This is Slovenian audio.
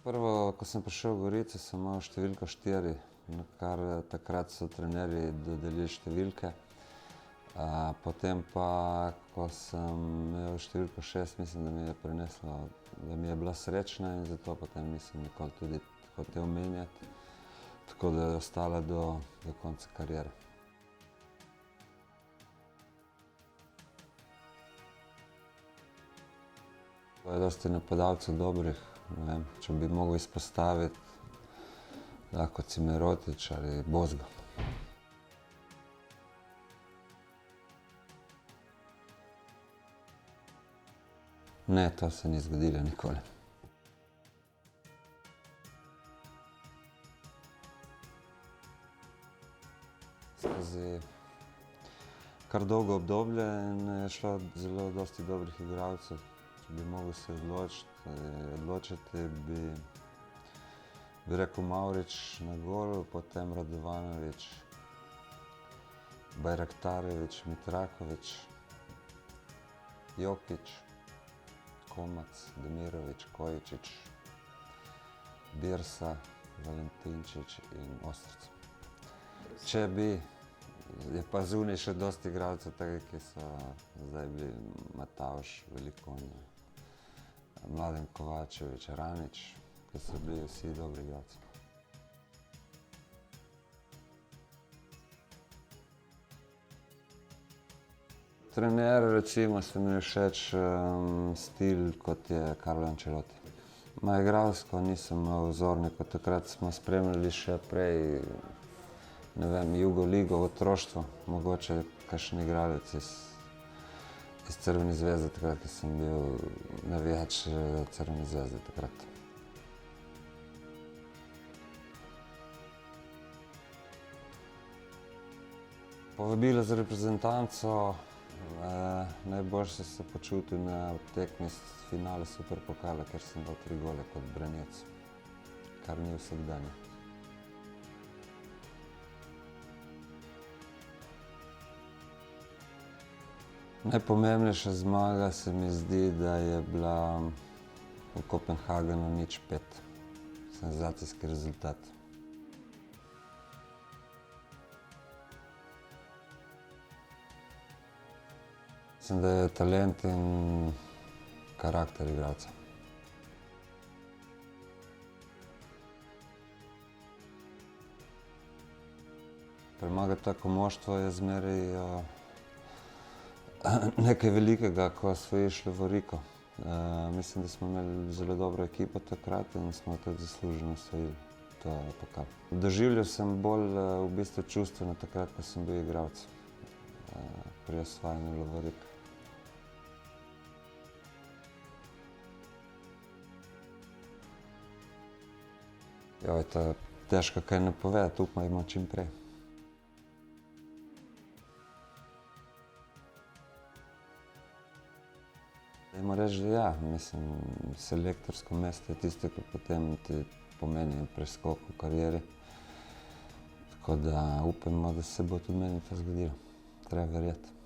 Prvo, ko sem prišel v Gorico, sem imel številko 4, na kar takrat so trenerji dodelili številke. Potem pa, ko sem imel številko 6, mislim, da mi je prineslo, da mi je bila srečna in zato potem nisem nikoli tudi hotel menjati. Tako da je ostala do konca kariere. Je dosti napadalcev dobrih, ne vem, če bi mogel izpostaviti, lahko Cimerotić ali Bozga. Ne, to se ni zgodilo nikoli. Skozi kar dolgo obdobje in je šlo zelo dosti dobrih igralcev. Če bi mogel se odločiti, bi rekel Mavrič na golu, potem Radovanović, Bajraktarević, Mitraković, Jokić, Komac, Demirović, Kojičić, Birsa, Valentinčić in Osterc. Če bi, je pa zunaj še dosti igralcev tega, ki so zdaj bili Matavž, Velikonja, Mladen Kovačević, Ranić, ki so bili vsi dobri igralci. Trener, recimo, se mi je všeč stil, kot je Carlo Ancelotti. Igralsko nisem imel vzornikov, takrat smo spremljali še prej, ne vem, Jugoligo v otroštvu, mogoče kakšen igralec iz Crvene zvezde takrat, ki sem bil navijač Crvene zvezde takrat. Povabilo za reprezentanco, najboljše sem se počutil na tekmi finale Superpokala, kjer sem dal 3 gole kot branilec, kar ni vsakdanje. Najpomembnejša zmaga se mi zdi, da je bila v Kopenhagenu 0:5. Senzacijski rezultat. Mislim, da je talent in karakter igralca. Premagati tako moštvo je zmeraj nekaj velikega, ko osvojiš lovoriko. Mislim, da smo imeli zelo dobro ekipo takrat in smo tudi zasluženo osvojili ta pokal. Doživljal sem bolj v bistvu čustveno takrat, ko sem bil igralec pri osvajanju lovorik. Joj, to je težko kaj napovedati, upajmo čim prej. Dajmo reči, da ja, mislim, selektorsko mesto je tisto, ki potem ti pomeni preskok v karieri. Tako da upajmo, da se bo tudi meni to zgodilo. Treba verjeti.